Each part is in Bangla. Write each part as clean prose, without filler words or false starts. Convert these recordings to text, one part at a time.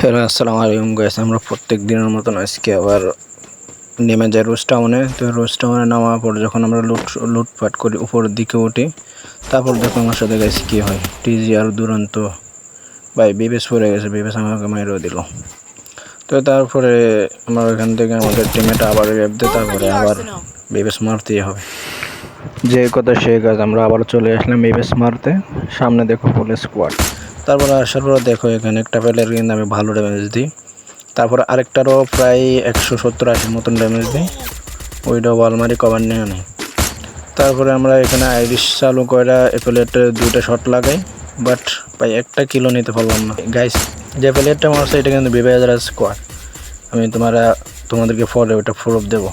হ্যালো, আসসালামু আলাইকুম গাইস। আমরা প্রত্যেক দিনের মতন আজকে আবার নেমে যাই রোজ টাউনে। তো রোজ টাউনে নামার পর যখন আমরা লুটপাট করি উপরের দিকে উঠি, তারপর দেখো আমার সাথে গাইস কী হয়। টিজি আর দুরন্ত ভাই বিবেস পড়ে গেছে, বিবেস আমাকে মেরেও দিল। তো তারপরে আমরা ওখান থেকে আমাদের টিমেটা আবার রেপ দেয়, তারপরে আবার বিবেস মারতেই হবে। যে কথা সে কাজ, আমরা আবার চলে আসলাম বিবেস মারতে। সামনে দেখো পুলিশ স্কোয়াড। তারপরে আসার পর দেখো এখানে একটা প্লেয়ার কিন্তু আমি ভালো ড্যামেজ দিই, তারপর আরেকটারও প্রায় 170-80 মতন ড্যামেজ দিই, ওইটাও আলমারি কভার নিয়ে আনি। তারপরে আমরা এখানে আইরিশ চালু করে প্লেয়ারটা 2টা শট লাগাই, বাট ভাই একটা কিলো নিতে পারলাম না গাইস। যে প্লেয়ারটা মারছে এটা কিন্তু বিবেজার স্কোয়াড, আমি তোমাদেরকে পরে ওইটা প্রুফ দেবো।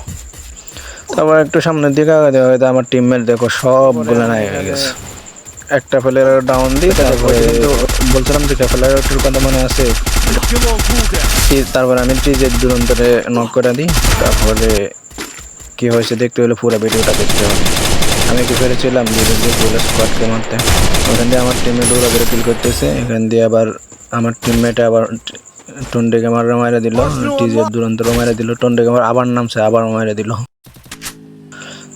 তারপর একটু সামনের দিকে আগে হয়তো আমার টিমমেট দেখো সবগুলো নাই হয়ে গেছে। একটা প্লেয়ার ডাউন দিই, তারপরে বলছিলাম যে প্লেয়ার কথা মনে আছে। তারপরে আমি টিজের দুরন্তরে নক করে দিই। তারপরে কি হয়েছে দেখতে হলে পুরো ভিডিওটা দেখতে হবে। আমি কি পেরেছিলাম বলে স্কোয়াডকে মারতে, ওখান দিয়ে আমার টিমমেট ওরা করে কিল করতেছে। এখান দিয়ে আবার আমার টিমমেটে আবার টন্ডেকে মারা দিল, টিজের দুরন্তরও মারা দিল, টন্ডেকে আবার নামছে আবার মারা দিল।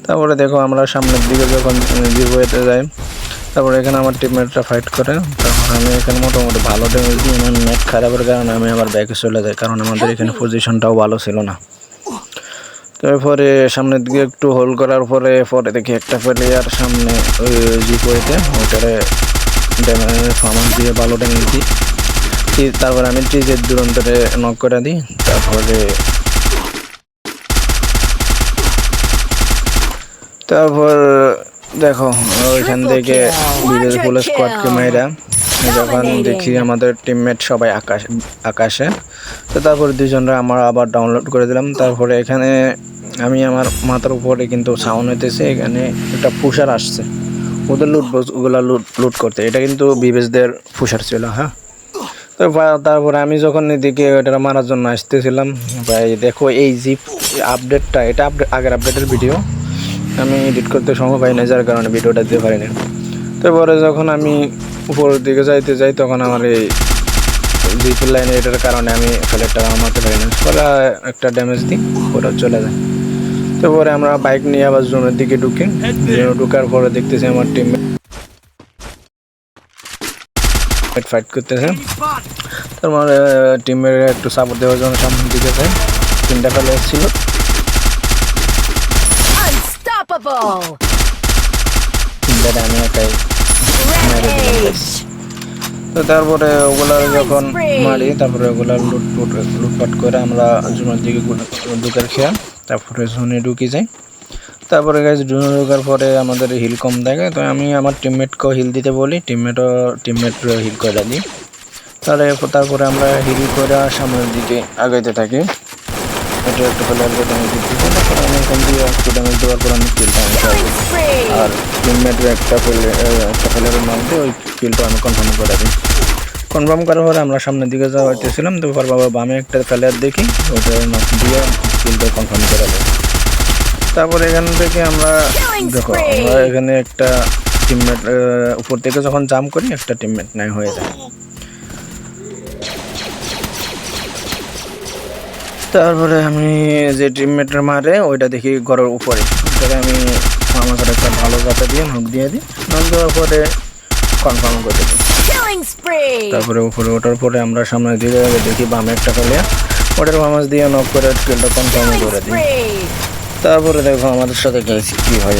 তারপরে দেখো আমরা সামনের দিকে যখন জিরোতে যাই, তারপরে এখানে আমার টিমমেটরা ফাইট করে। তারপর আমি এখানে মোটামুটি ভালো ড্যামেজ দিই। আমার নেট খারাপের কারণে আমি আবার ব্যাকে চলে যাই, কারণ আমাদের এখানে পজিশনটাও ভালো ছিল না। তারপরে সামনের দিকে একটু হোল্ড করার পরে দেখি একটা প্লেয়ার সামনে ওই জিপোয়েতে, ওইটারে ড্যামেজ ফার্মাস দিয়ে ভালো ড্যামেজ দিই। তারপরে আমি টিজের দুরন্তরে নক করে দিই। তারপর দেখো ওইখান থেকে বিদেশ পুলিশ স্কোয়াডকে মেয়েরা যখন দেখি আমাদের টিমমেট সবাই আকাশে, তো তারপর দুজনরা আমরা আবার ডাউনলোড করে দিলাম। তারপরে এখানে আমি আমার মাথার উপরে কিন্তু সাউন্ড হইতেছে, এখানে একটা পুষার আসছে, ওদের ওগুলা লুট করতে। এটা কিন্তু বিবেশদের পুষার ছিল। হ্যাঁ, তো তারপরে আমি যখন এদিকে ওটা মারার জন্য আসতেছিলাম, ভাই দেখো এই জিপ আপডেটটা, এটা আগের আপডেটের ভিডিও আমি এডিট করতে সময় পাই না, যার কারণে ভিডিওটা দিতে পারিনি। তারপরে যখন আমি উপরের দিকে যাইতে যাই, তখন আমার এই জিপের লাইনে এটার কারণে আমি ফ্ল্যাটটা মারতে পারি না, ফলে একটা ড্যামেজ দিই, ওটা চলে যায়। তারপরে আমরা বাইক নিয়ে আবার জোনের দিকে ঢুকি। ঢুকার পরে দেখতেছি আমার টিমমেট ফাইট করতেছে। তারপর টিমের একটু সাপোর্ট দেওয়ার জন্য সামনের দিকে যায়, 3টা ফেলে এসেছিল। আমি একাই মেরে দিলাম। তো তারপরে ওগুলা যখন মারি, তারপরে ওগুলা লুটপাট করে আমরা জোনের দিকে ঢুকার খেয়া, তারপরে জোনে ঢুকে যাই। তারপরে গাইজ জোনে ঢুকার পরে আমাদের হিল কম দেখে, তো আমি আমার টিমমেটকেও হিল দিতে বলি, টিমমেট হিল করে দিই। তারপরে আমরা হিল করে সামনের দিকে আগাইতে থাকি। এটা একটু প্লেয়ারকে ড্যামেজ দিতে, তারপরে আমি এখান দিয়ে একটু ড্যামেজ দেওয়ার পর আমি কিলটা আমি পাবো। আর টিমমেটের একটা প্লেয়ারের মধ্যে ওই কিলটা আমি কনফার্ম করে দিই। কনফার্ম করার পরে আমরা সামনের দিকে যাওয়া হইতেছিলাম, তারপর বামে একটা প্লেয়ার দেখি, ওইটা নক দিয়ে কিলটা কনফার্ম করে দেয়। তারপরে এখান থেকে আমরা দেখো আমরা এখানে একটা টিমমেট উপর থেকে যখন জাম্প করি, একটা টিমমেট নাই হয়ে যায়। তারপরে আমি যে টিমমেটের মারে ওইটা দেখি ঘরের উপরে, ওইটাকে আমি আমাদের একটা ভালো জায়গা দিয়ে নক দিয়ে দিই, নক দেওয়ার পরে কনফার্ম করে দিই। তারপরে উপরে ওঠার পরে আমরা সামনের দিকে দেখি বামে একটা প্লেয়ার, ওটার বামাজ দিয়ে নক করে কিলটা কনফার্ম করে দিই। তারপরে দেখো আমাদের সাথে কি হয়।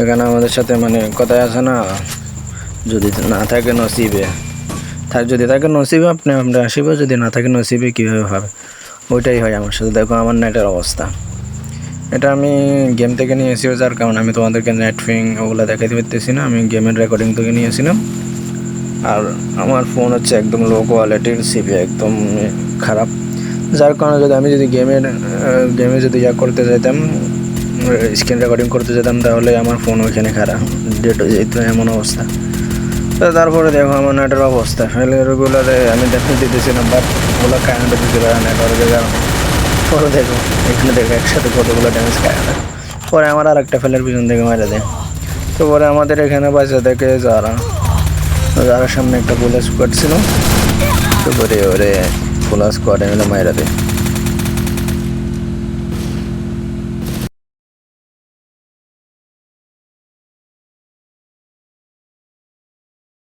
এখানে আমাদের সাথে মানে কথায় আছে না, যদি না থাকে নসিবে, যদি থাকে নসিবে আপনি আসিবে, যদি না থাকে নসিবে কীভাবে হবে, ওইটাই হয় আমার সাথে। দেখো আমার নেটের অবস্থা, এটা আমি গেম থেকে নিয়েছি, যার কারণে আমি তোমাদেরকে নেট ফিং ওগুলো দেখাতে পারতেছি না, আমি গেমের রেকর্ডিং থেকে নিয়েছিলাম। আর আমার ফোন হচ্ছে একদম লো কোয়ালিটির, সিপি একদম খারাপ, যার কারণে আমি যদি গেমে যদি করতে যেতাম, স্ক্রিন রেকর্ডিং করতে যেতাম, তাহলে আমার ফোন ওইখানে খারাপ ডেট হয়ে যেত, এমন অবস্থা। তো তারপরে দেখো আমার নেটের অবস্থা, ফেলেগুলোরে আমি দেখতে দিতেছিলাম, বাট ওগুলো কারেন্টে দিতে পারে নেটওয়ার্কের কারণে। পরে দেখো এখানে দেখো একসাথে কতগুলো ড্যামেজ খায় না। পরে আমার আর একটা ফেলের পিছন থেকে মেরে দেয়। তো পরে আমাদের এখানে বাচ্চা দেখে যারা সামনে একটা পুলিশ স্কোয়াড ছিল, করে ওরে ফুল স্কোয়াডে মিলে মাইরা দেয়।